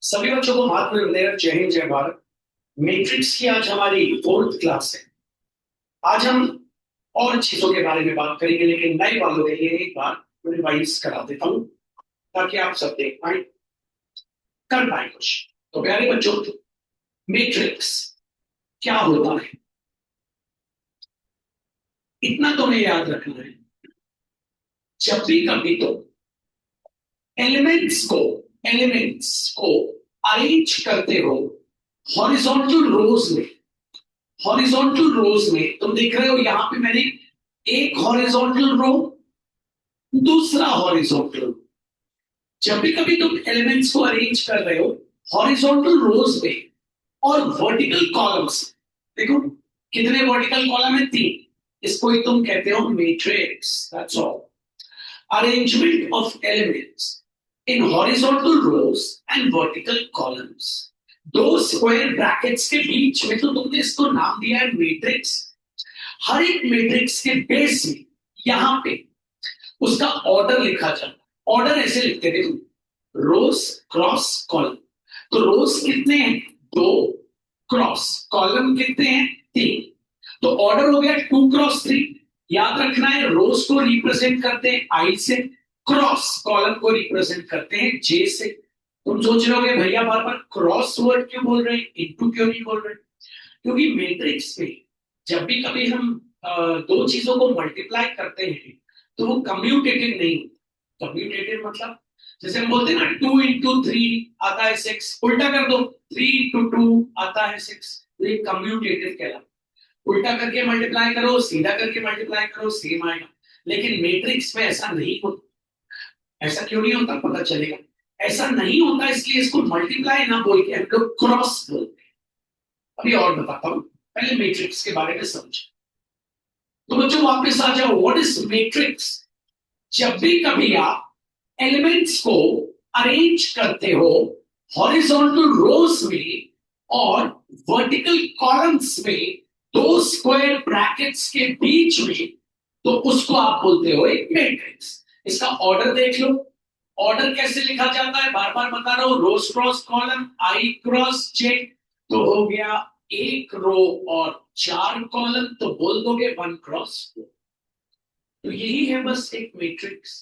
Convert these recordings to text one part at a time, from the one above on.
सभी बच्चों को महात्मा वंदे, जय हिंद जय भारत। मैट्रिक्स की आज हमारी फोर्थ क्लास है। आज हम और चीजों के बारे में बात करेंगे, लेकिन नए वालों के लिए एक बार रिवाइज करा देता हूँ ताकि आप सब देख पाए, कर पाए कुछ। तो प्यारे बच्चों, मैट्रिक्स क्या होता है इतना तो हमें याद रखना है। जब भी कभी तो एलिमेंट्स को एलिमेंट्स को अरेंज करते हो हॉरिजॉन्टल रोज में। हॉरिजॉन्टल रोज में तुम देख रहे हो, यहां पे मैंने एक हॉरिजॉन्टल रो, दूसरा हॉरिजॉन्टल। जब भी कभी तुम एलिमेंट्स को अरेंज कर रहे हो हॉरिजॉन्टल रोज में और वर्टिकल कॉलम्स, देखो कितने वर्टिकल कॉलम है, 3। इसको ही तुम कहते हो matrix, that's all. Arrangement of elements in horizontal rows and vertical columns. दो स्क्वायर ब्रैकेट्स के बीच में तो तुमने इसको नाम दिया है मैट्रिक्स। हर एक मैट्रिक्स के बेस में यहां पे उसका ऑर्डर लिखा जाता है। ऑर्डर ऐसे लिखते थे तुम, रोज क्रॉस कॉलम। तो रोज कितने हैं, 2। क्रॉस कॉलम कितने हैं, 3। तो ऑर्डर हो गया 2 क्रॉस 3। याद रखना है, रोज को रिप्रेजेंट करते हैं आई से, क्रॉस कॉलम को रिप्रेजेंट करते हैं जे से। तुम सोच रहे होगे भैया बार बार क्रॉस वर्ड क्यों बोल रहे हैं, इनटू क्यों नहीं बोल रहे? क्योंकि मैट्रिक्स में जब भी कभी हम दो चीजों को मल्टीप्लाई करते हैं तो वो कम्यूटेटिव नहीं होता। कम्यूटेटिव मतलब जैसे हम बोलते हैं ना, 2 इंटू 3 आता है 6, उल्टा कर दो 3 इंटू 2 आता है 6, तो ये कम्यूटेटिव कहलाता है। उल्टा करके मल्टीप्लाई करो, सीधा करके मल्टीप्लाई करो, सेम आएगा। लेकिन मैट्रिक्स में ऐसा नहीं होता। ऐसा क्यों नहीं होता पता चलेगा। ऐसा नहीं होता इसलिए इसको मल्टीप्लाई ना बोल के हम लोग क्रॉस बोलते हैं। अभी और बताता हूं, पहले मैट्रिक्स के बारे में समझो। तो बच्चों वापस आ जाओ, व्हाट इज मैट्रिक्स। जब भी कभी आप एलिमेंट्स को अरेंज करते हो हॉरिजॉन्टल रोज में और वर्टिकल कॉलम्स में, दो स्क्वायर ब्रैकेट्स के बीच में, तो उसको आप बोलते हो एक मैट्रिक्स। इसका ऑर्डर देख लो। ऑर्डर कैसे लिखा जाता है, बार बार बता रहा हूं, रोज क्रॉस कॉलम, आई क्रॉस जे। तो हो गया एक रो और 4 कॉलम, तो बोल दोगे 1 क्रॉस 4। तो यही है बस एक मैट्रिक्स।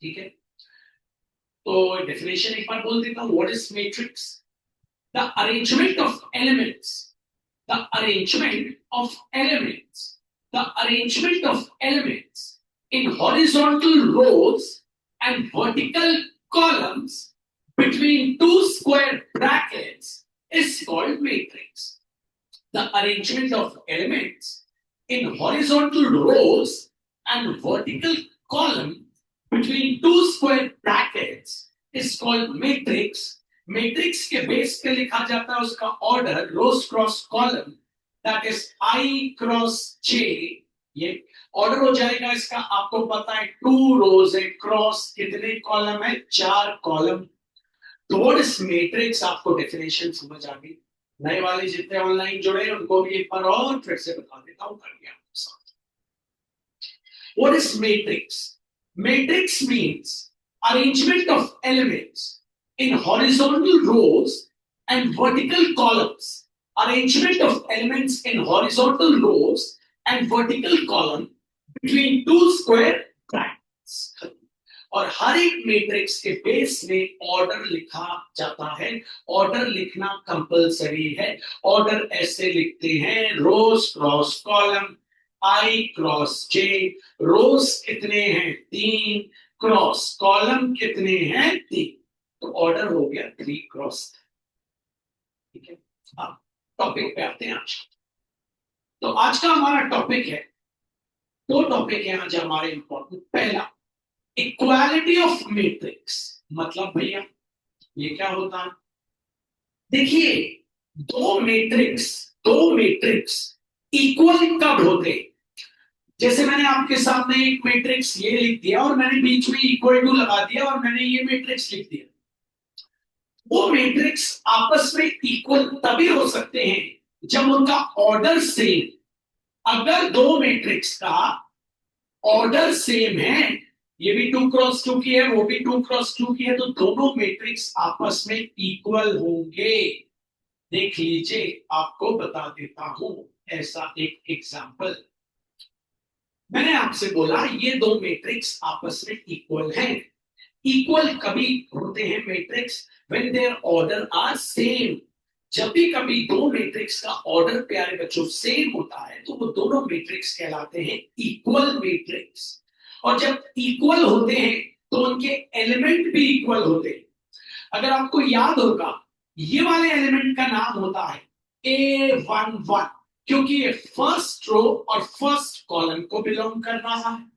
ठीक है, तो डेफिनेशन एक बार बोल देता हूं, what is matrix. The arrangement of elements, the arrangement of elements, the arrangement of elements in horizontal rows and vertical columns between two square brackets is called matrix. The arrangement of elements in horizontal rows and vertical column between two square brackets is called matrix. Matrix के base पे लिखा जाता है उसका order, rows cross column, that is I cross J. ये order हो जाएगा इसका, आपको पता है 2 रोज है, क्रॉस कितने कॉलम है, 4 कॉलम। तो व्हाट इज मैट्रिक्स, आपको डेफिनेशन समझ आ गई। नए वाले जितने ऑनलाइन जुड़े उनको भी एक बार और फिर से बता देता हूं, कर दिया। What is matrix. Matrix means arrangement of elements in horizontal rows and vertical columns. Arrangement of elements in horizontal rows and vertical column between two square brackets. और हर एक मैट्रिक्स के बेस में ऑर्डर लिखा जाता है। ऑर्डर लिखना compulsory है। Order ऐसे लिखते हैं, रोज क्रॉस कॉलम, आई क्रॉस जे। रोज कितने हैं, 3। क्रॉस कॉलम कितने हैं, 3। तो ऑर्डर हो गया 3 क्रॉस। ठीक है, अब टॉपिक पे आते हैं आज। तो आज का हमारा टॉपिक है, 2 टॉपिक है आज हमारे इंपॉर्टेंट। पहला, इक्वालिटी ऑफ मैट्रिक्स। मतलब भैया ये क्या होता है। देखिए, दो मैट्रिक्स इक्वल कब होते हैं। जैसे मैंने आपके सामने एक मैट्रिक्स ये लिख दिया और मैंने बीच में इक्वल टू लगा दिया और मैंने ये मैट्रिक्स लिख दिया। वो मैट्रिक्स आपस में इक्वल तभी हो सकते हैं जब उनका ऑर्डर सेम। अगर दो मैट्रिक्स का ऑर्डर सेम है ये भी 2x2 की है, वो भी 2x2 की है, तो दोनों मैट्रिक्स आपस में इक्वल होंगे। देख लीजिए, आपको बता देता हूं ऐसा एक एग्जांपल। मैंने आपसे बोला ये दो मैट्रिक्स आपस में इक्वल हैं। इक्वल कभी होते हैं matrix when their order are same. जब भी कभी दो मैट्रिक्स का ऑर्डर प्यारे बच्चों सेम होता है तो वो दोनों मैट्रिक्स कहलाते हैं इक्वल मैट्रिक्स। और जब इक्वल होते हैं तो उनके एलिमेंट भी इक्वल होते हैं। अगर आपको याद होगा, ये वाले एलिमेंट का नाम होता है A11, क्योंकि ये फर्स्ट रो और फर्स्ट कॉलम को बिलोंग कर रहा है।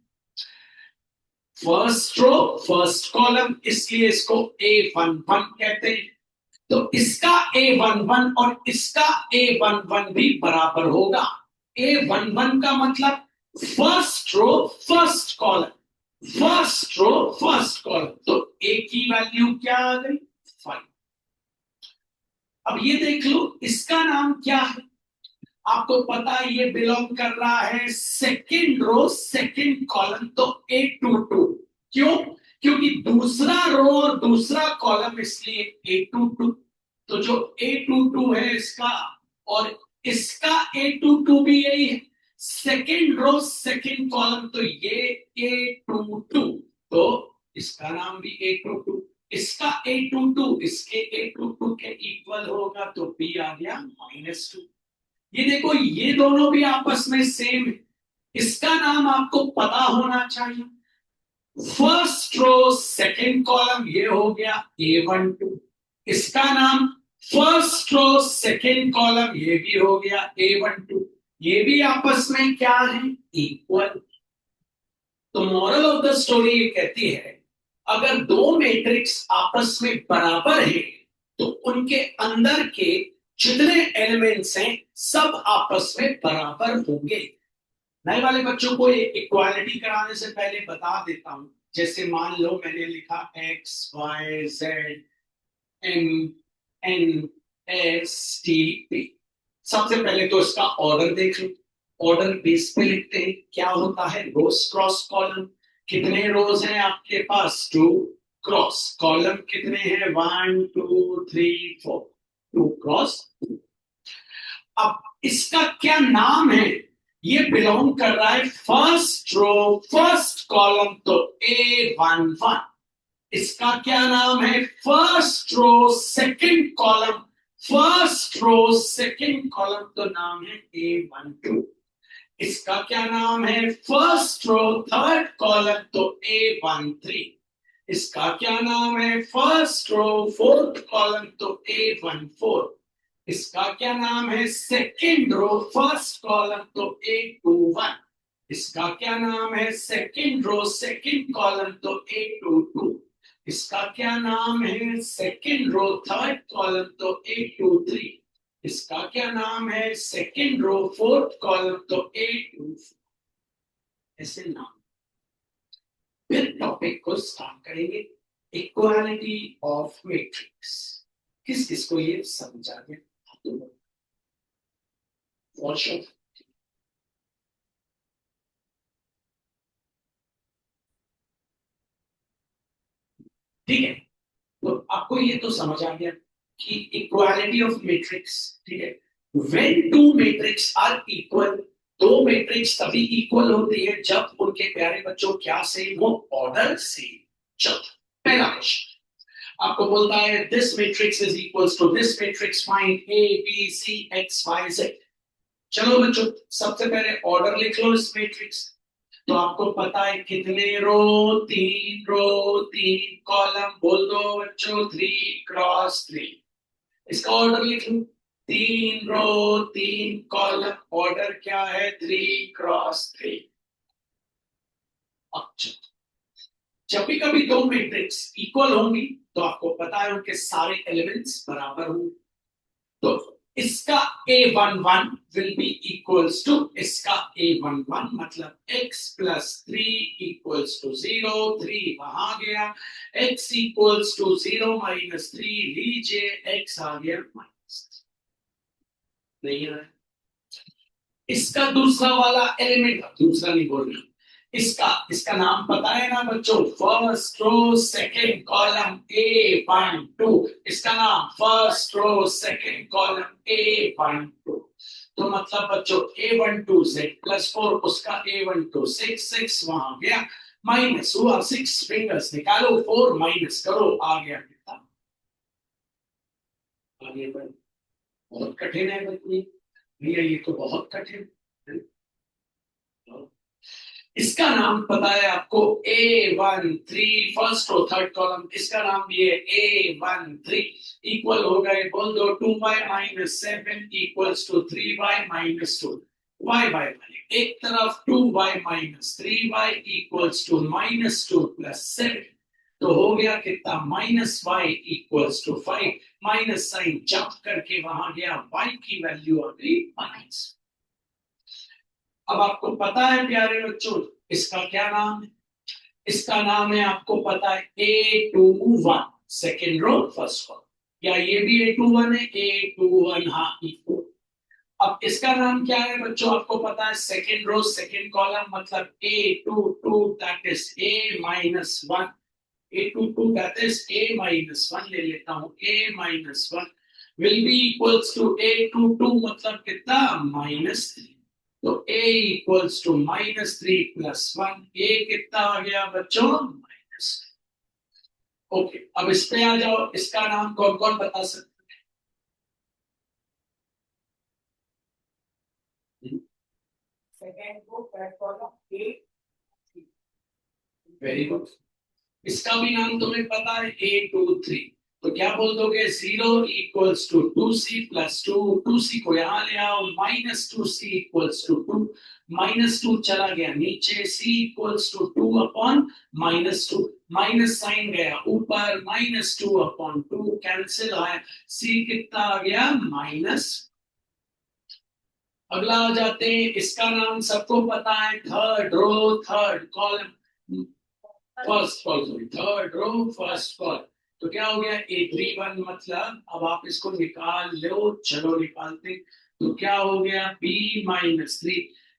फर्स्ट रो फर्स्ट कॉलम, इसलिए इसको A11 कहते हैं। तो इसका A11 और इसका A11 भी बराबर होगा। A11 का मतलब first row first column, first row first column, तो A की वैल्यू क्या आ गई? 5। अब ये देख लो, इसका नाम क्या है? आपको पता है ये बिलोंग कर रहा है सेकंड रो सेकंड कॉलम, तो A22। क्यों? क्योंकि दूसरा रो और दूसरा कॉलम, इसलिए A22। तो जो A22 है इसका, और इसका A22 भी यही है, सेकंड रो सेकंड कॉलम, तो ये A22। तो इसका नाम भी A22। इसका A22 इसके A22 के इक्वल होगा, तो B आ गया -2। ये देखो, ये दोनों भी आपस में सेम है। इसका नाम आपको पता होना चाहिए। फर्स्ट रो सेकंड कॉलम, ये हो गया A12। इसका नाम फर्स्ट रो सेकंड कॉलम, ये भी हो गया A12। ये भी आपस में क्या है? इक्वल। तो मॉरल ऑफ द स्टोरी ये कहती है, अगर दो मैट्रिक्स आपस में बराबर है तो उनके अंदर के जितने एलिमेंट्स हैं सब आपस में बराबर होंगे। नए वाले बच्चों को इक्वालिटी कराने से पहले बता देता हूं। जैसे मान लो मैंने लिखा XYZMNSTP। सबसे पहले तो इसका ऑर्डर देख लो। ऑर्डर बेस पे लिखते हैं, क्या होता है? रोज क्रॉस कॉलम। कितने रोज हैं आपके पास? 2। क्रॉस कॉलम कितने हैं? 1 2 3 4। 2 क्रॉस। अब इसका क्या नाम है? ये बिलोंग कर रहा है फर्स्ट रो फर्स्ट कॉलम, तो A11। इसका क्या नाम है? First row second column, first row second column, तो नाम है A12। इसका क्या नाम है? फर्स्ट रो थर्ड कॉलम, तो A13। इसका क्या नाम है? फर्स्ट रो फोर्थ कॉलम, तो A14। इसका क्या नाम है? सेकंड रो फर्स्ट कॉलम, तो A21। इसका क्या नाम है? सेकंड रो सेकंड कॉलम, तो A22। इसका क्या नाम है? सेकंड रो थर्ड कॉलम, तो A23। इसका क्या नाम है? सेकंड रो फोर्थ कॉलम, तो A24। ऐसे नाम। फिर टॉपिक को स्टार्ट करेंगे। Equality of matrix. किस किस को ये समझ आ गया? For sure. ठीक है, तो आपको ये तो समझ आ गया कि इक्वालिटी ऑफ मैट्रिक्स। ठीक है, when two matrix are equal, दो मैट्रिक्स तभी इक्वल होती है जब उनके प्यारे बच्चों क्या सेम हो? Order same. चलो, पहला क्वेश्चन आपको बोलता है this matrix is equals to this matrix, find a b c x y z. चलो बच्चों, सबसे पहले ऑर्डर लिख लो इस मैट्रिक्स। तो आपको पता है कितने रो? 3 कॉलम। बोल दो बच्चों 3x3। इसका ऑर्डर लिख लो। 3 रो 3 कॉलम, ऑर्डर क्या है? 3x3। अच्छा, जब भी कभी दो मैट्रिक्स इक्वल होंगी तो आपको पता है उनके सारे एलिमेंट्स बराबर होंगे। तो इसका A11 will be equals to इसका A11, मतलब x प्लस 3 = 0। 3 वहां गया, x = 0 - 3 लीजिए, x आ गया माइनस। नहीं है इसका दूसरा वाला एलिमेंट, दूसरा नहीं बोलना, इसका इसका नाम पता है ना बच्चों, first row second column A12, इसका नाम first row second column A12। तो मतलब बच्चों A12 से +4 उसका A12 6 वहां गया, माइनस हुआ 6 फिंगर्स निकालो, 4 माइनस करो, आ गया कितना, आगे बढ़। बहुत कठिन है बच्चे भैया, ये तो बहुत कठिन है। इसका नाम पता है आपको, A13 फर्स्ट और थर्ड कॉलम, इसका नाम भी है A13। इक्वल हो गए, बोल दो 2y-7 equals to 3y-2। y bye एक तरफ 2y-3y इक्वल्स टू -2 + 7। तो हो गया कितना, -y equals to 5। Minus sign jump करके वहां गया, y की वैल्यू आ गई माइनस। अब आपको पता है प्यारे बच्चों, इसका क्या नाम है, इसका नाम है आपको पता है A21 second row first column, या ये भी A21 है, A21 हाँ इक्वल। अब इसका नाम क्या है बच्चों, आपको पता है सेकेंड रो सेकेंड कॉलम मतलब A22 that is A-1, A22 that is A-1 ले लेता हूं, A-1 will be equals to A22 मतलब कितना, -3। तो a इक्वल्स टू -3 + 1, a कितना आ गया बच्चों, माइनस। ओके, अब इस पे आ जाओ, इसका नाम कौन कौन बता सकते हैं, सेकेंड को third column A, very good. इसका भी नाम तुम्हें पता है A23। तो क्या बोल दोगे, 0 इक्वल्स टू 2c + 2, 2c को यहां ले आओ, -2c इक्वल्स टू 2, -2 चला गया नीचे, c equals to 2/-2, minus sign गया ऊपर, -2/2 कैंसिल है, c कितना आ गया, माइनस। अगला आ जाते हैं, इसका नाम सबको पता है, third row third column first col, sorry third row first col. तो क्या हो गया, A31 मतलब, अब आप इसको निकाल लो, चलो निकालते। तो क्या हो गया, B-3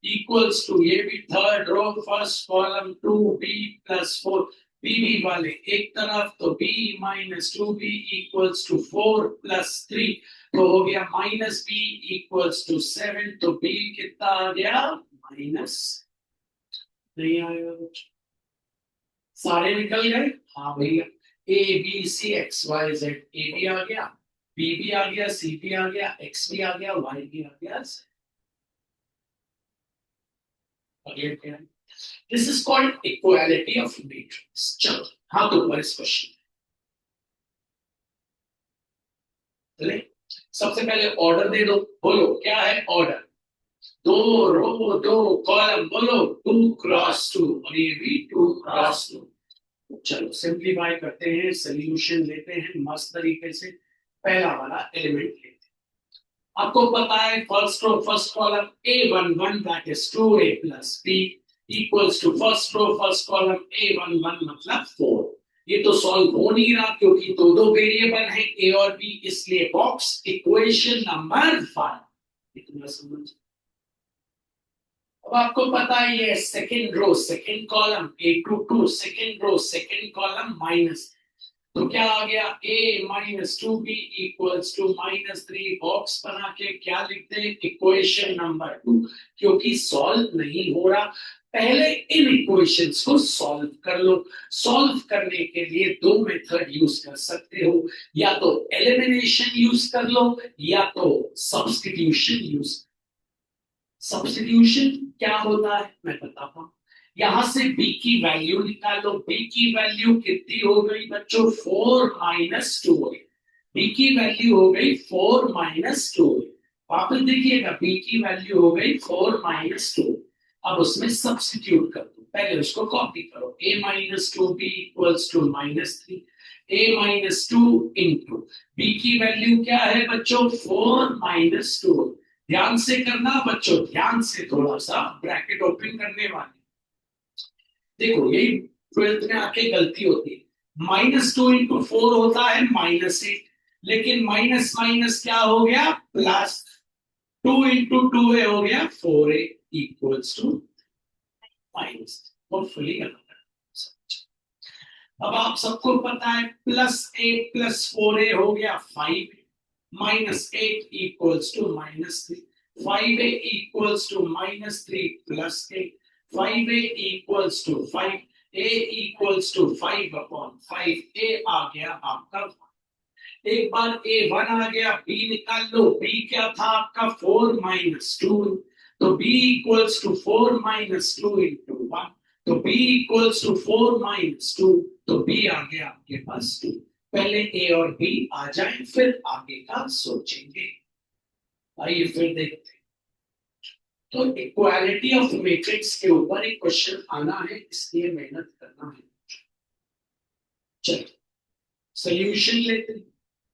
इक्वल्स टू, ये भी third row first column 2B + 4, b b वाले एक तरफ, तो B-2B इक्वल्स टू 4 + 3, तो हो गया -B इक्वल्स टू 7। तो B कितना आ गया, माइनस, नहीं आएगा कुछ, सारे निकल गए, हाँ भैया, A B C X Y Z, ए भी आ गया, बी भी आ गया, सी भी आ गया, एक्स भी आ गया, वाई भी आ गया। This is called equality of matrix. चलो हाँ, तो ऊपर इस क्वेश्चन, चले सबसे पहले ऑर्डर दे दो, बोलो क्या है ऑर्डर, 2 रो 2 कॉलम, बोलो 2 × 2, और ये भी 2 × 2। चलो सिंप्लीफाई करते हैं, सोल्यूशन लेते हैं मस्त तरीके से। पहला वाला एलिमेंट लेते हैं, आपको पता है first row first column A11 that is 2a + b equals to first row first column A11 मतलब 4। ये तो सॉल्व हो नहीं रहा क्योंकि दो दो वेरिएबल हैं a और b, इसलिए बॉक्स इक्वेशन नंबर 5। इतना समझ। अब आपको पता है ये second row second column A22 second row second column minus, तो क्या आ गया, A-2B इक्वल्स टू -3, बॉक्स बना के क्या लिखते हैं, इक्वेशन नंबर 2। क्योंकि सॉल्व नहीं हो रहा, पहले इन इक्वेशंस को सॉल्व कर लो। सॉल्व करने के लिए दो मेथड यूज कर सकते हो, या तो एलिमिनेशन यूज कर लो, या तो सब्स्टिट्यूशन यूज। सब्स्टिट्यूशन क्या होता है मैं बताता हूं, यहां से b की वैल्यू निकालो, b की वैल्यू कितनी हो गई बच्चों, 4 - 2 हो गई, b की वैल्यू हो गई 4 - 2। वापस देखिएगा, b की वैल्यू हो गई 4 - 2। अब उसमें सब्स्टिट्यूट कर दो, पहले उसको कॉपी करो, A-2b equals to -3, A-2 into b की वैल्यू क्या है बच्चों, 4 - 2। ध्यान से करना बच्चों, ध्यान से, थोड़ा सा ब्रैकेट ओपन करने वाले, देखो यही 12th में आके गलती होती है। -2 इंटू 4 होता है -8, लेकिन माइनस माइनस क्या हो गया, प्लस, 2 इंटू 2 हो गया 4a equals to minus. Hopefully अब आप सबको पता है +8 + 4a हो गया 5, -8 equals to -3, 5a equals to -3 +8, 5a equals to 5, a equals to 5/5, a आ गया आपका 1। एक बार a1 आ गया, b निकाल लो, b क्या था आपका 4 - 2, तो b इक्वल्स टू 4 - 2 × 1, तो b इक्वल्स टू 4 - 2, तो b आ गया आपके पास 2। पहले a और b आ जाए फिर आगे का सोचेंगे। आइए फिर देखते हैं। तो इक्वालिटी ऑफ मैट्रिक्स के ऊपर एक क्वेश्चन आना है, इसलिए मेहनत करना है। चलो सॉल्यूशन लेते हैं।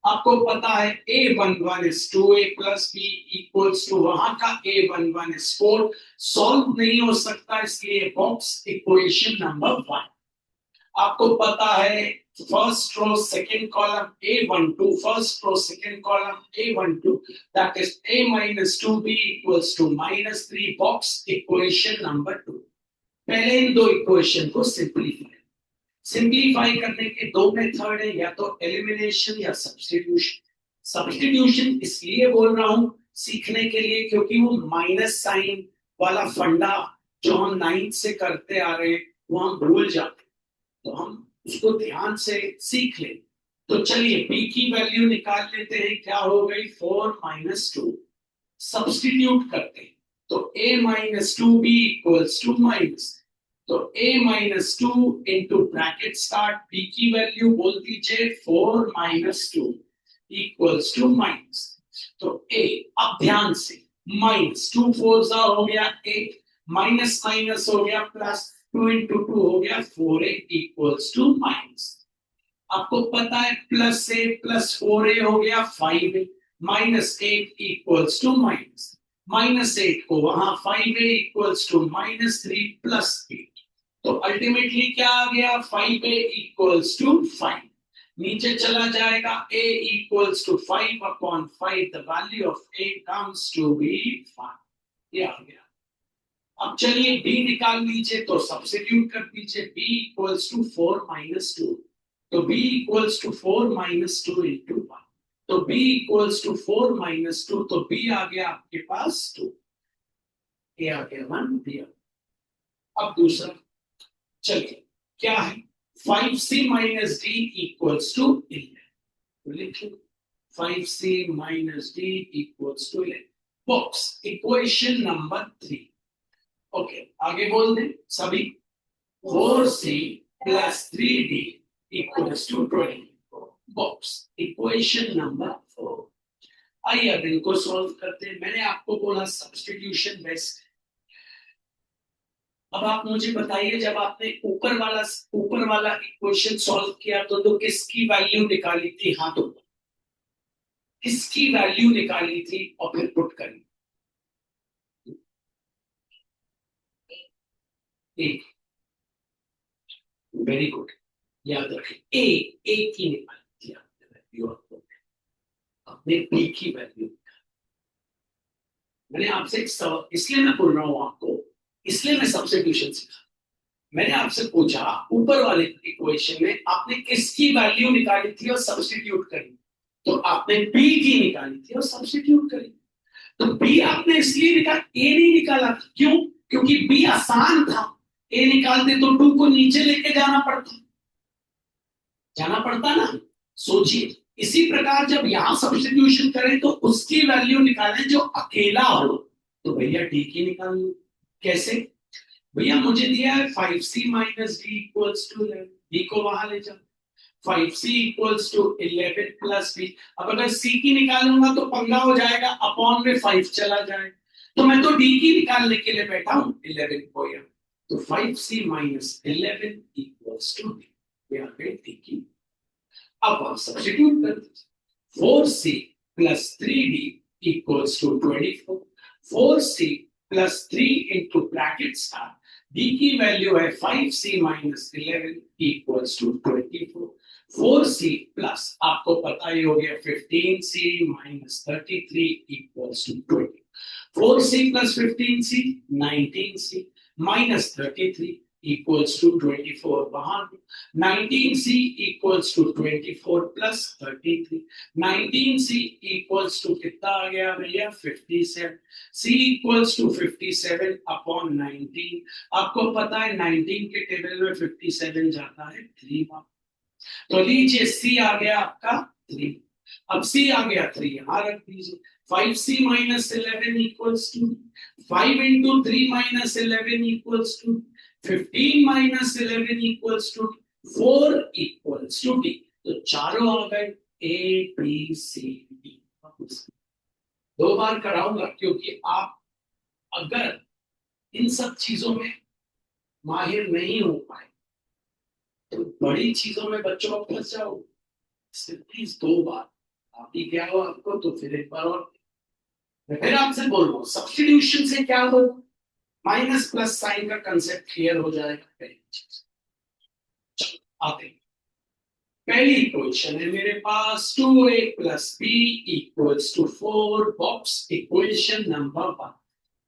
आपको पता है a11 is 2a plus b equals to वहां का a11 is 4, सॉल्व नहीं हो सकता, इसलिए बॉक्स इक्वेशन नंबर 1। आपको पता है first row second column a12, first row second column a12, that is a minus 2b equals to -3, box equation number 2। पहले इन दो इक्वेशन को सिंप्लीफाई करने के दो मेथड है, या तो एलिमिनेशन या सब्स्टिट्यूशन। सब्स्टिट्यूशन इसलिए बोल रहा हूं सीखने के लिए क्योंकि वो माइनस साइन वाला फंडा जो हम 9th से करते आ रहे हैं वो हम भूल जाते, तो हम उसको ध्यान से सीख लें। तो चलिए b की वैल्यू निकाल लेते हैं, क्या हो गई 4 - 2, सब्स्टिट्यूट करते हैं, तो a - 2b equals to minus, तो a - 2 into bracket start, b की वैल्यू बोल दीजिए 4 - 2 इक्वल्स टू माइनस, तो a, अब ध्यान से -2 4 हो गया 8, माइनस माइनस हो गया प्लस, 2 × 2 हो गया 4a इक्वल्स टू माइनस। आपको पता है +8 + 4a हो गया 5a, -8 इक्वल्स टू माइनस, -8 को वहां 5a इक्वल्स टू -3 + 8, तो अल्टीमेटली क्या आ गया 5a इक्वल्स टू 5, नीचे चला जाएगा a equals to 5/5, the value of a comes to be 5, ये आ गया। अब चलिए b निकाल लीजिए, तो सब्स्टिट्यूट कर दीजिए, b इक्वल्स टू 4 - 2, तो b इक्वल्स टू 4 - 2 × 1, तो b इक्वल्स टू 4 - 2, तो b आ गया आपके पास 2, ये आ गया 1 दिया। अब दूसरा चलिए क्या है 5c - d इक्वल्स टू 11, तो लिखिए 5c - d equals to 11, box equation number 3। Okay आगे बोल दें सभी, 4c + 3d equals to 24, box equation number 4। आइए अब इनको सॉल्व करते हैं। मैंने आपको बोला सब्स्टिट्यूशन बेस्ट। अब आप मुझे बताइए, जब आपने ऊपर वाला इक्वेशन सॉल्व किया तो किसकी वैल्यू निकाली थी, हाथों पर किसकी वैल्यू निकाली थी और फिर पुट करी, वेरी गुड, याद रखें ए की निकाली थी आपने वैल्यू, आपने बी की वैल्यू। मैंने आपसे एक सवाल, इसलिए मैं बोल रहा हूं आपको, इसलिए मैं सब्स्टिट्यूशन सीखा। मैंने आपसे पूछा ऊपर वाले इक्वेशन में आपने किसकी वैल्यू निकाली थी और सब्स्टिट्यूट करी, तो आपने b की निकाली थी और सब्स्टिट्यूट करी। तो b आपने इसलिए निकाला, a नहीं निकाला, क्यों? क्योंकि b आसान था, a निकालते तो 2 को नीचे लेके जाना पड़ता ना। सोचिए इसी प्रकार जब यहां सब्स्टिट्यूशन करें तो उसकी वैल्यू निकालें जो अकेला हो, तो भैया d की निकालनी। कैसे? भैया मुझे दिया है 5c - d equals to 11, b को वहां ले जाओ, 5c इक्वल्स टू 11 + b। अब अगर c की निकालूंगा तो पंगा हो जाएगा, अपॉन में 5 चला जाएगा, तो मैं तो d की निकालने के लिए बैठा हूं 11 को यहाँ, तो 5c - 11 इक्वल्स टू d, ये आ गई d की। अब आप सब्स्टिट्यूट कर दीजिए, 4c + 3d equals to 24, 4c + 3 into bracket star, d की वैल्यू है 5c - 11 equals to 24, 4c plus आपको पता ही हो गया 15c - 33 equals to 20, 4c + 15c 19c - 33 equals to 24 वहां 19c इक्वल्स टू 24 प्लस 33 19c इक्वल्स टू कितना आ गया भैया 57 c इक्वल्स टू 57 अपॉन 19 आपको पता है 19 के टेबल में 57 जाता है 3 बार तो लीजिए c आ गया आपका 3 अब c आ गया 3 यहां रख दीजिए 5c minus 11 equals to 5 into 3 minus 11 equals to 15 minus 11 equals to 4 equals to d तो चारों आ गए a b c d दो बार कराऊंगा क्योंकि आप अगर इन सब चीजों में माहिर नहीं हो पाए तो बड़ी चीजों में बच्चों को फंस जाओ प्लीज दो बार आप ही क्या हो आपको तो फिर एक बार और मैं फिर आपसे बोल रहा हूं सब्स्टिट्यूशन से क्या हो माइनस प्लस साइन का कंसेप्ट क्लियर हो जाएगा पहली चीज चलो आते हैं पहली इक्वेशन है मेरे पास 2a plus b equals to 4 box equation number 1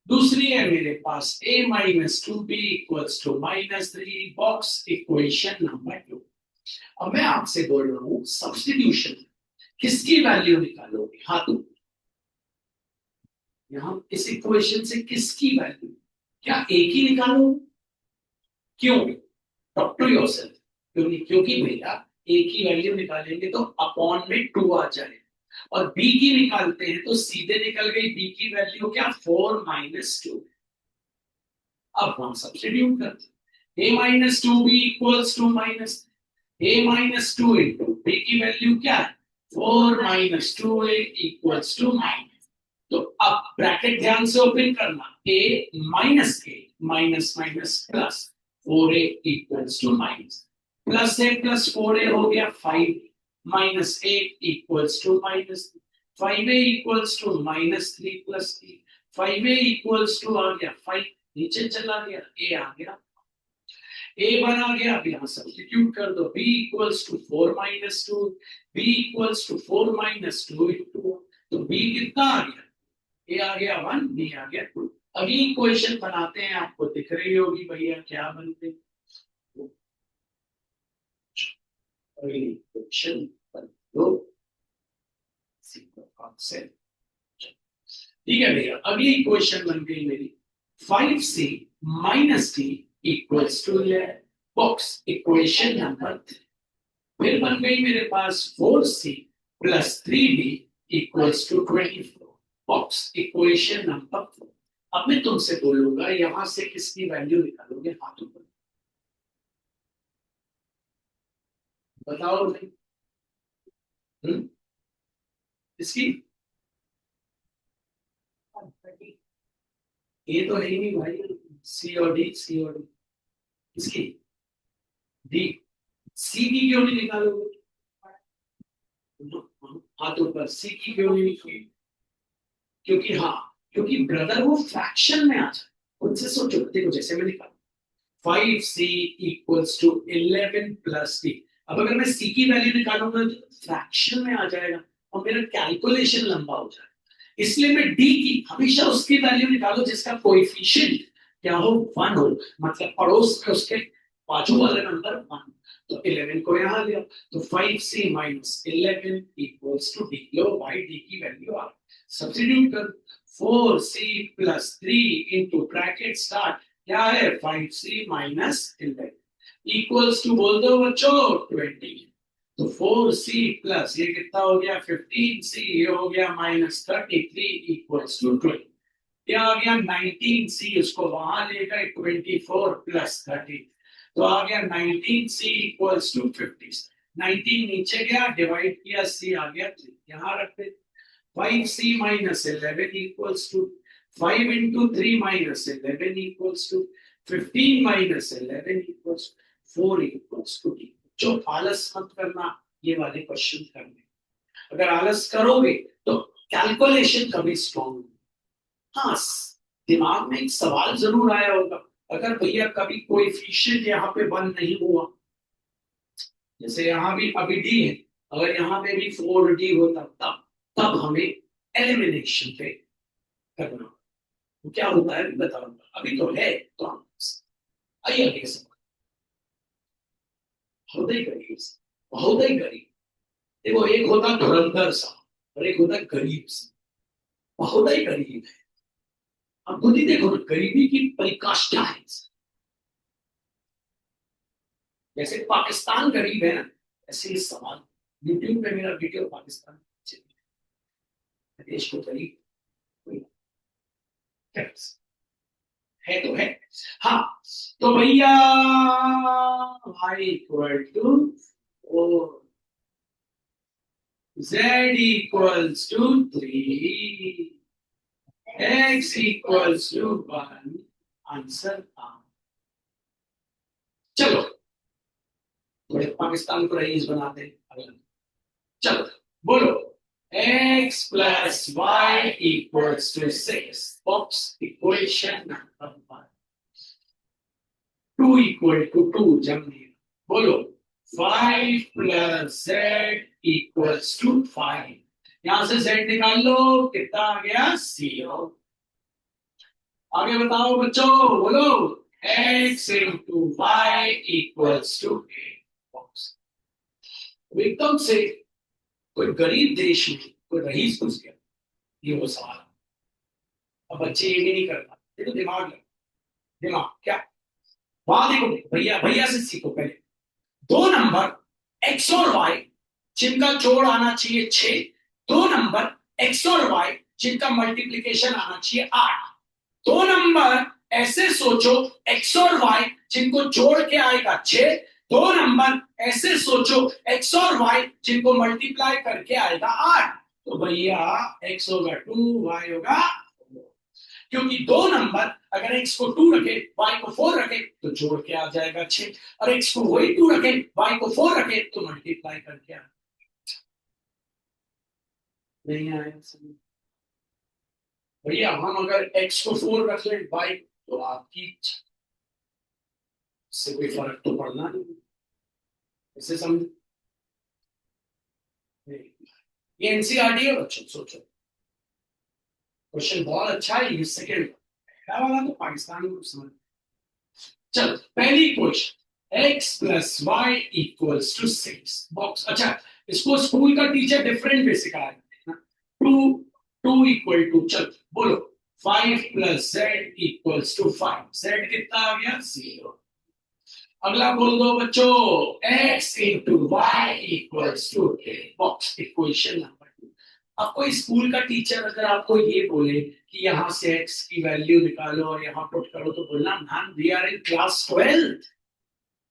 दूसरी है मेरे पास a minus 2b equals to minus 3 box equation number 2 अब मैं आपसे बोल रहा हूं सब्स्टिट्यूशन किसकी वैल्यू निकालोगे हाँ तो यहां इस इक्वेशन से किसकी वैल्यू क्या एक ही निकालो क्यों टॉक टू योरसेल्फ क्योंकि भैया एक ही वैल्यू निकालेंगे तो अपॉन में 2 आ जाए और b की निकालते हैं तो सीधे निकल गई b की वैल्यू क्या 4 माइनस 2 अब हम सब्स्टिट्यूट करते हैं a minus 2b equals to minus a minus 2 into b की वैल्यू क्या है 4 minus 2a equals to minus तो अब ब्रैकेट ध्यान से ओपन करना a माइनस के minus minus plus 4a equals to minus plus a plus 4a हो गया 5 minus 8 equals to minus 5a equals to minus 3 plus 3 5a equals to आ गया 5 नीचे चला गया a आ गया a बना गया अब यहां सब्स्टिट्यूट कर दो b equals to 4 minus 2 b equals to 4 minus 2 into तो b कितना आ गया ए आ गया 1 बी आ गया 2 अगली इक्वेशन बनाते हैं आपको दिख रही होगी भैया क्या बनते अगली इक्वेशन बन दो ठीक है भैया अगली इक्वेशन बन गई मेरी 5c minus d equals to box equation number 3 फिर बन गई मेरे पास 4c plus 3d equals to 24 box equation number 4 अब मैं तुमसे बोलूंगा यहां से किसकी वैल्यू निकालोगे हाथों पर बताओ भाई इसकी ये तो है ही नहीं भाई सी और डी इसकी डी सी की क्यों नहीं निकालोगे हाथों पर सी की क्यों नहीं निकालोगे क्योंकि ब्रदर वो फ्रैक्शन में आ जाए उनसे सोचो देखो जैसे मैं निकालू 5c equals to 11 plus d अब अगर मैं c की वैल्यू निकालूंगा तो फ्रैक्शन में आ जाएगा और मेरा कैलकुलेशन लंबा हो जाएगा इसलिए मैं d की हमेशा उसकी वैल्यू निकालो जिसका कोएफिशिएंट क्या हो 1 हो मतलब पड़ोस में उसके बाजू वाले नंबर 1 तो 11 को यहां लिया तो 5c minus 11 equals to d लो भाई d की वैल्यू आ सब्स्टिट्यूट कर 4c plus 3 into bracket start क्या है 5c माइनस 11 इक्वल्स टू बोल दो बच्चों 20 तो 4c प्लस ये कितना हो गया 15c ये हो गया माइनस 33 इक्वल्स टू 20 क्या आ गया 19c उसको वहां ले गए 24 प्लस 30 तो आ गया 19c इक्वल्स टू 50 19 नीचे गया डिवाइड किया c आ गया 3 यहां रखते 5c minus 11 equals to 5 into 3 minus 11 equals to 15 minus 11 equals 4 equals to d जो आलस मत करना ये वाले क्वेश्चन करने अगर आलस करोगे तो कैलकुलेशन कभी स्ट्रॉन्ग हाँ दिमाग में एक सवाल जरूर आया होगा अगर भैया कभी कोएफिशिएंट यहाँ पे 1 नहीं हुआ जैसे यहाँ भी अभी डी है अगर यहाँ पे भी 4d होता तब हमें एलिमिनेशन पे करना तो क्या होता है बताऊंगा अभी तो है तो हम आइए आगे से बहुत ही गरीब से, बहुत ही गरीब। देखो एक होता धुरंधर सा और एक होता गरीब सा, बहुत ही गरीब है। अब खुद ही देखो ना, गरीबी की परिकाष्ठा है। जैसे पाकिस्तान गरीब है ना, ऐसे ही सवाल। यूट्यूब पे मेरा वीडियो पाकिस्तान देश को गरीब कोई क्या कर सकता है, तो है। हाँ, तो भैया y equal to z equals to 3, x equals to 1, answer आ। चलो थोड़े पाकिस्तान को रईस बनाते हैं। चलो बोलो, x plus y equals to 6, box equation number 1। 2 equal to 2 जम दिया। बोलो 5 प्लस z इक्वल्स टू 5। यहां से z निकाल लो, कितना आ गया 0। आगे बताओ बच्चों, बोलो x into y equals to 8। एकदम से कोई गरीब देश में कोई रईस घुस गया, ये वो सवाल। अब बच्चे ये भी नहीं कर पाते, तो दिमाग लगा। दिमाग क्या, वहां देखो भैया, भैया से सीखो पहले। दो नंबर x और y जिनका जोड़ आना चाहिए 6, दो नंबर x और y जिनका मल्टीप्लिकेशन आना चाहिए 8। दो नंबर ऐसे सोचो x और y जिनको जोड़ के आएगा 6, दो नंबर ऐसे सोचो x और y जिनको मल्टीप्लाई करके आएगा 8। तो भैया x होगा 2, y होगा 4। क्योंकि दो नंबर अगर x को 2 रखे y को 4 रखे तो जोड़ के आ जाएगा 6, और x को वही 2 रखे y को 4 रखे तो मल्टीप्लाई करके आ। नहीं आया समझ भैया। हम अगर x को 4 रख लें y, तो आपकी इच्छा, इससे कोई फर्क तो पड़ना नहीं। इसे समझ, ये एनसीईआरटी है बच्चों, सोचो। क्वेश्चन बहुत अच्छा है, ये सेकंड पहला वाला तो पाकिस्तान को समझ। चलो पहली question, x plus y equals to 6, box. अच्छा, इसको स्कूल का टीचर डिफरेंट वे सिखाया है। 2 2 इक्वल टू, चल बोलो 5 plus z equals to 5। Z कितना आ गया 0। अगला बोल दो बच्चों, x into y equals to, box equation number 2। अब कोई स्कूल का टीचर अगर आपको ये बोले कि यहाँ से x की वैल्यू निकालो और यहाँ पुट करो, तो बोलना ma'am we are in class 12,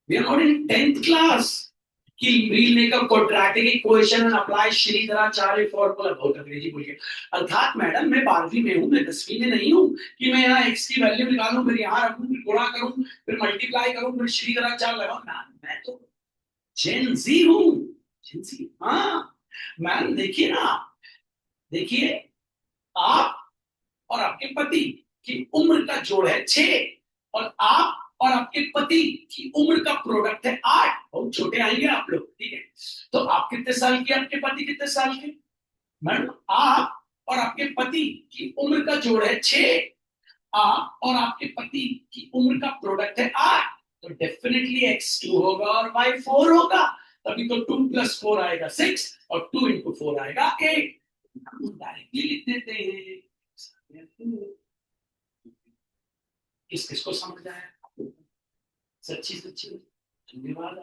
we are not in 10th class. कि we'll make a quadratic equation and apply Sridharacharya formula, बहुत अंग्रेजी बोल के। अर्थात मैडम मैं 12वीं में हूं, मैं 10वीं में नहीं हूं कि मैं यहाँ x की वैल्यू निकालूं, फिर यहाँ रखूं, फिर गुणा करूं, फिर मल्टीप्लाई करूं, फिर श्रीधराचार्य लगाऊं। मैं तो जेन जी हूं, जेन जी। हाँ मैम देखिए ना, देखिए आप और आपके पति की उम्र का जोड़ है 6, और आप और आपके पति की उम्र का प्रोडक्ट है 8। बहुत छोटे आएंगे आप लोग, ठीक है। तो आप कितने साल के, आपके पति कितने साल के? मैडम आप और आपके पति की उम्र का जोड़ है 6, आप और आपके पति की उम्र का प्रोडक्ट है 8। तो डेफिनेटली x2 होगा और y4 होगा। तभी तो 2 प्लस 4 आएगा 6, और 2 इंटू 4 आएगा 8। डायरेक्टली लिख देते हैं। किस किसको समझ आया? सच्ची सच्ची धन्यवाद।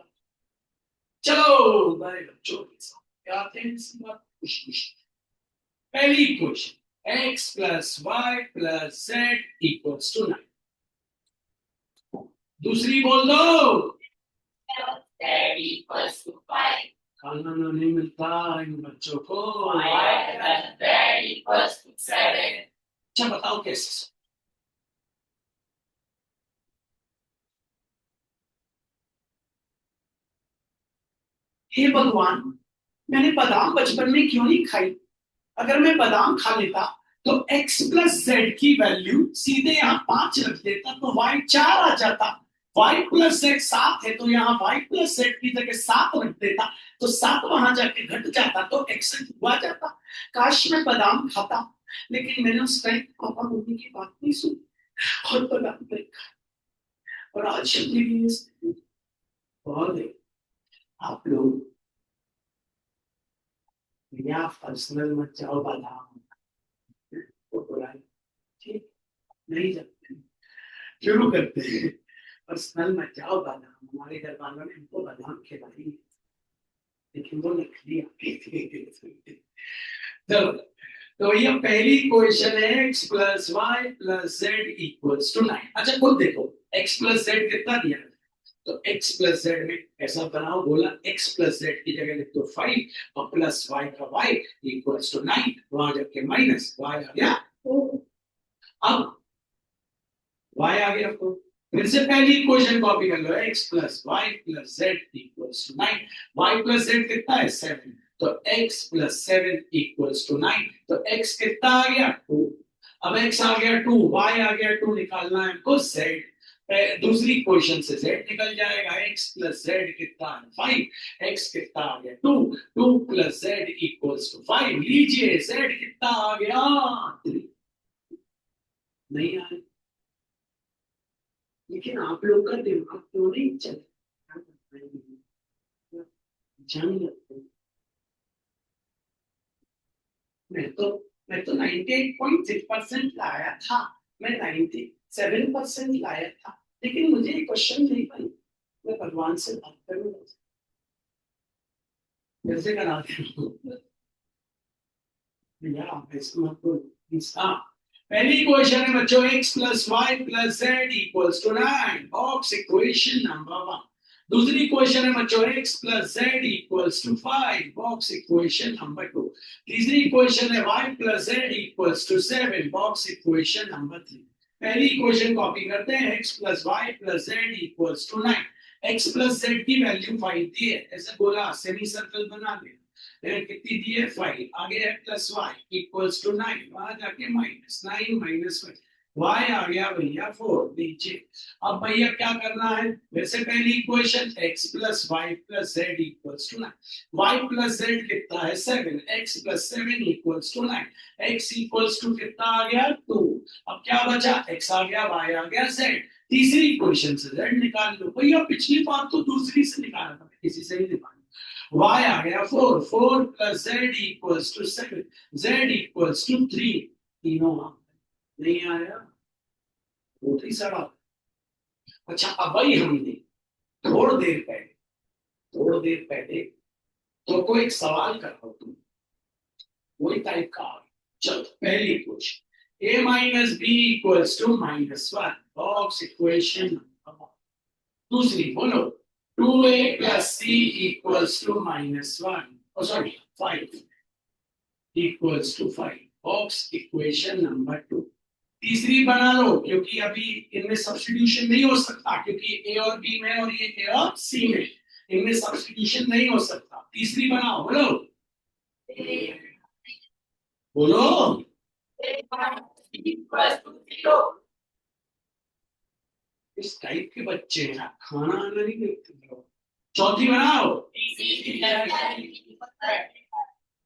चलो बड़े बच्चों के साथ क्या आते हैं इसी बात खुश खुश। पहली question, x plus y plus z equals to 9। दूसरी बोल दो, z इक्वल्स टू 5। खाना नहीं मिलता इन बच्चों को। y plus z equals to 7। अच्छा बताओ कैसे? हे भगवान, मैंने बादाम बचपन में क्यों नहीं खाई? अगर मैं बादाम खा लेता तो x प्लस जेड की वैल्यू सीधे यहाँ 5 रख देता, तो y 4 आ जाता। y प्लस जेड 7 है, तो यहाँ y प्लस जेड की जगह 7 रख देता, तो 7 वहां जाके घट जाता, तो x हुआ जाता। काश मैं बादाम खाता, लेकिन मैंने उस टाइम पापा मम्मी की बात नहीं सुनी और बादाम नहीं खाया। और आज बहुत है आप लोग या पर्सनल मत जाओ बादाम तो बुराई ठीक नहीं जाते शुरू करते हैं पर्सनल मत जाओ बादाम हमारे घर वालों ने हमको बादाम खिलाई लेकिन वो नकली आती थी चलो तो ये पहली क्वेश्चन है x plus y plus z equals to 9। अच्छा खुद देखो x प्लस जेड कितना दिया है तो x प्लस जेड में ऐसा बनाओ बोला x प्लस जेड की जगह लिख दो 5 और प्लस y का y इक्वल्स टू 9 वहां जाके माइनस y आ गया अब y आ गया तो फिर से पहली इक्वेशन कॉपी कर लो x plus y plus z equals to 9 y plus z कितना है 7 तो x प्लस 7 इक्वल्स टू 9 तो x कितना आ गया 2 अब x आ गया 2 y आ गया 2 निकालना है हमको z दूसरी क्वेश्चन से z निकल जाएगा x प्लस z कितना है 5 x कितना आ गया 2 2 प्लस z इक्वल्स टू 5 लीजिए z कितना आ गया 3 नहीं आया लेकिन आप लोग का दिमाग क्यों नहीं चलता जान लगते मैं तो 98.6% लाया था मैं 97% लाया था लेकिन मुझे क्वेश्चन नहीं पाई मैं भगवान से बात करूंगा कैसे कराते हो यार इसको मतलब पहली इक्वेशन है बच्चों x plus y plus z equals to 9 box equation number 1। दूसरी इक्वेशन है बच्चों x plus z equals to 5 box equation number 2। तीसरी इक्वेशन है y plus z equals to 7 box equation number 3। पहली इक्वेशन कॉपी करते हैं x plus y plus z equals to 9 x plus z की value 5 दी है ऐसे बोला सेमी सर्कल बना दिया कितनी दी है 5 आगे है प्लस वाई इक्वल्स टू 9 वहां जाके माइनस 9 माइनस 5 y आ गया भैया 4 नीचे। अब भैया क्या करना है वैसे पहली equation x plus y plus z equals to 9 y plus z कितना है 7 x plus 7 equals to 9 x equals to कितना आ गया 2 अब क्या बचा x आ गया y आ गया z तीसरी इक्वेशन से z निकाल लो भैया पिछली बार तो दूसरी से निकाला था किसी से ही निकाल y आ गया 4 4 plus z equals to 7 z equals to 3 तीनों नहीं आया बहुत ही सारा। अच्छा अब भाई हमने थोड़ी देर पहले तो कोई एक सवाल कर रहा तुम वही टाइप का चलो पहली question a minus B equals to -1 box equation दूसरी बोलो 2a plus c equals to -1 oh sorry 5 equals to 5 box equation number 2। तीसरी बना लो क्योंकि अभी इनमें सब्स्टिट्यूशन नहीं हो सकता क्योंकि a और b में और ये a और c में इनमें सब्स्टिट्यूशन नहीं हो सकता तीसरी बनाओ बोलो बोलो इस टाइप के बच्चे हैं खाना आना नहीं देखते चौथी बनाओ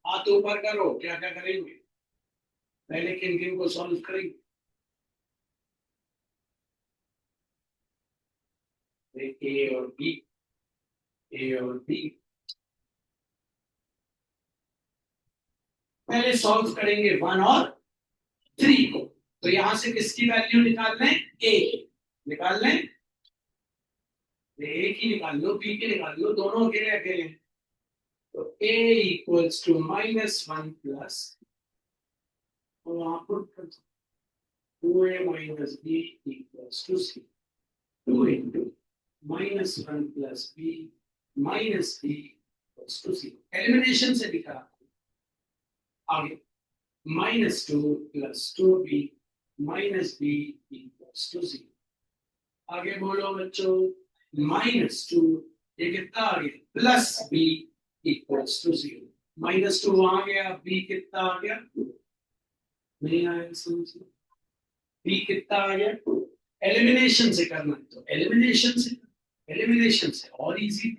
हाथ ऊपर करो क्या क्या करेंगे पहले किन किन को सॉल्व करेंगे ए और बी पहले सॉल्व करेंगे 1 और 3 को तो यहां से किसकी वैल्यू निकाल लें ए निकाल लें ए की निकाल लो बी की निकाल लो दोनों अकेले अकेले तो a इक्वल्स टू -1 प्लस और वहां पर 2a minus b equals to c 2 into -1 plus b minus b equals to c elimination से दिखा आगे -2 plus 2b minus b equals to c आगे बोलो बच्चों -2 ये कितना आ गया प्लस b इक्वल्स टू 0 -2 वहां गया b कितना आ गया 2 नहीं आया समझ b कितना आ गया 2 एलिमिनेशन से करना तो एलिमिनेशन से और इजी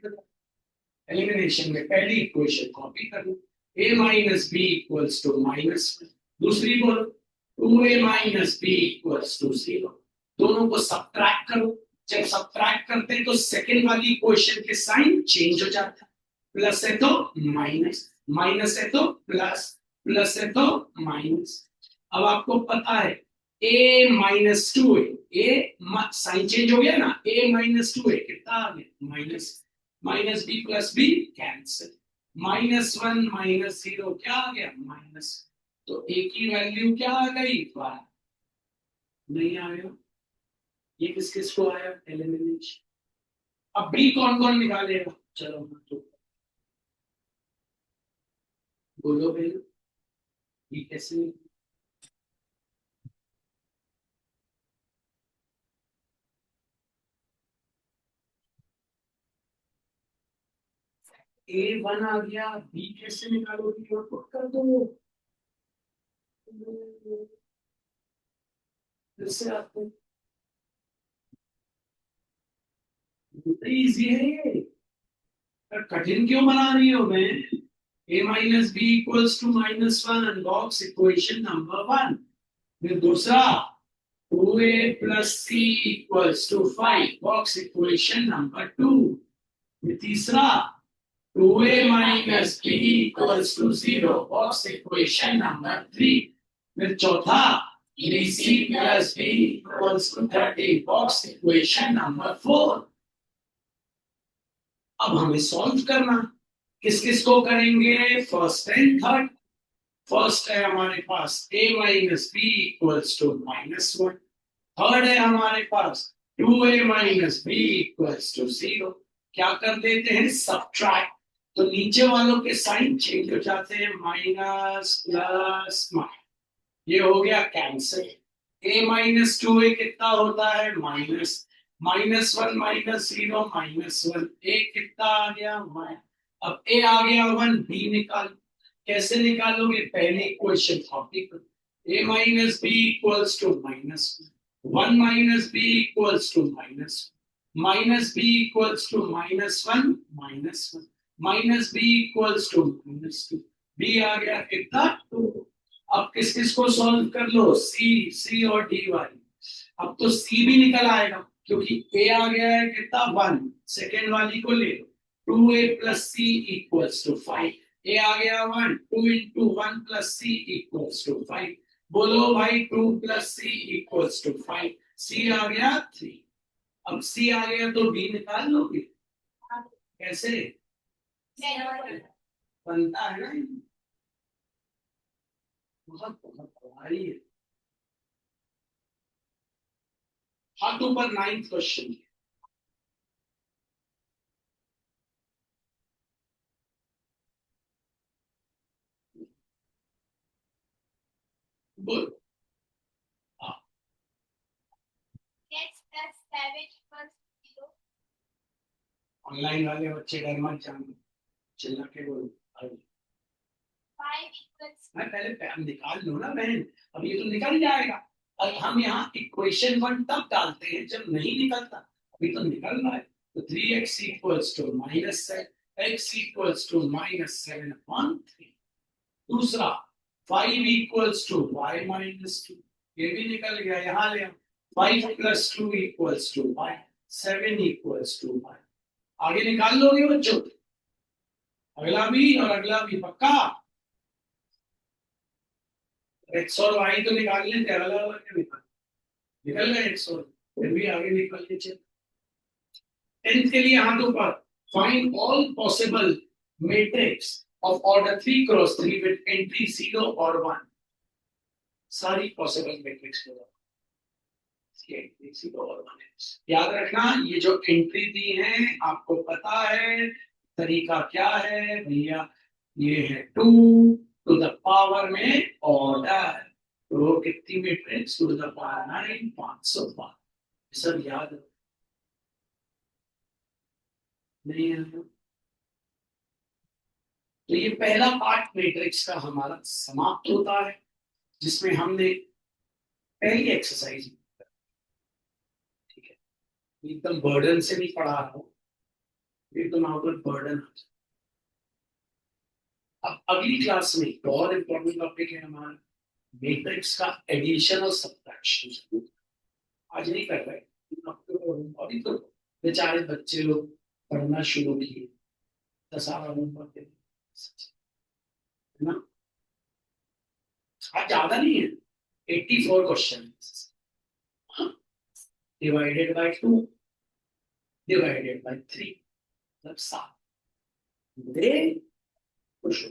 एलिमिनेशन में पहली इक्वेशन कॉपी कर लो a minus b equals to -1 दूसरी बोलो 2a minus b equals to 0 दोनों को सब्ट्रैक्ट करो जब सब्ट्रैक्ट करते हैं तो सेकंड वाली इक्वेशन के साइन चेंज हो जाता है, प्लस है तो माइनस, माइनस है तो प्लस, प्लस है तो माइनस। अब आपको पता है a minus two a sign change हो गया ना, a माइनस टू ए कितना आ गया minus, minus b plus b cancel, minus one minus zero क्या आ गया माइनस, तो a की वैल्यू क्या आ गई वन, नहीं आया, ये किस किस को आया एलिमिनेशन। अब बी कौन कौन निकालेगा, चलो तो बोलो भाई, बी कैसे निकाले? ए वन आ गया, बी कैसे निकालोगे, और पुट कर दो, फिर से आपको इजी है ये, पर कठिन क्यों बना रही हो मैं, a minus B equals to minus one, box equation number one. फिर दूसरा 2a plus c equals to 5, box equation number two. फिर तीसरा 2a minus B equals to 0, box equation number three. फिर चौथा 3c plus b equals to 30, box equation number four. अब हमें solve करना, किस किस को करेंगे, फर्स्ट एंड थर्ड। फर्स्ट है हमारे पास a minus B equals to minus one, third है हमारे पास 2a minus B equals to 0। क्या कर देते हैं सब्ट्रैक्ट, तो नीचे वालों के साइन चेंज हो जाते हैं, माइनस प्लस माइनस, ये हो गया cancel. a minus two A कितना होता है minus, minus one minus zero minus one, A कितना आ गया वन। अब a आ गया वन, b निकाल, कैसे निकालोगे, पहले इक्वेशन कॉपी करो, a minus B equals to minus one minus B equals to minus, minus B equals to minus one minus one, minus B equals to minus two, B आ गया कितना to. अब किस किस को सॉल्व कर लो, सी और डी वाली। अब तो सी भी निकल आएगा क्योंकि ए आ गया है कितना वन, सेकेंड वाली को ले लो, 2a plus c equals to 5, a आ गया one, 2 into one plus c equals to 5, बोलो भाई 2 plus c equals to 5, c आ गया 3। अब सी आ गया तो डी निकाल लोगे, कैसे बनता है ना, बहुत बहुत भारी है। हाथ ऊपर, नाइन्थ क्वेश्चन, बोलो। ऑनलाइन वाले बच्चे डर मत जानो, चिल्ला के बोलो, मैं पहले पैम निकाल लो ना बहन, अब ये तो निकल जाएगा। और हम यहाँ इक्वेशन वन तब डालते हैं जब नहीं निकलता, अभी तो निकल रहा है। तो 3x equals to minus seven, x equals to minus seven upon three. दूसरा 5 equals to y minus two, ये भी निकल गया, यहाँ ले 5 plus two equals to y, 7 equals to y। आगे निकाल लोगे बच्चों, अगला भी और अगला भी पक्का, एक्स और वाई तो निकाल लेते, अगला वाला क्या निकाल, निकल गए एक्स और, फिर भी आगे निकल लीजिए। टेंथ के लिए हाथ ऊपर, find all possible matrix of order 3 cross 3 with entry 0 और 1, सारी पॉसिबल मैट्रिक्स को याद रखना। ये जो एंट्री दी है आपको पता है तरीका क्या है भैया, ये है 2 टू द पावर में ऑर्डर, तो कितनी मैट्रिक्स 2 टू द पावर 9, 505, सब याद नहीं है। तो ये पहला पार्ट मैट्रिक्स का हमारा समाप्त होता है, जिसमें हमने पहली एक्सरसाइज, ठीक है, एकदम बर्डन से नहीं पढ़ा रहा हूँ, एकदम आउट बर्डन। अब अगली क्लास में बहुत इंपॉर्टेंट टॉपिक है हमारा मैट्रिक्स का एडिशन और सब्ट्रैक्शन। आज नहीं कर पाए, अभी तो बेचारे बच्चे लोग पढ़ना शुरू किए, 10 में पढ़ते है ना। आज ज्यादा नहीं है, 84 question divided by 2 divided by 3 मतलब 7 दे खुश हो।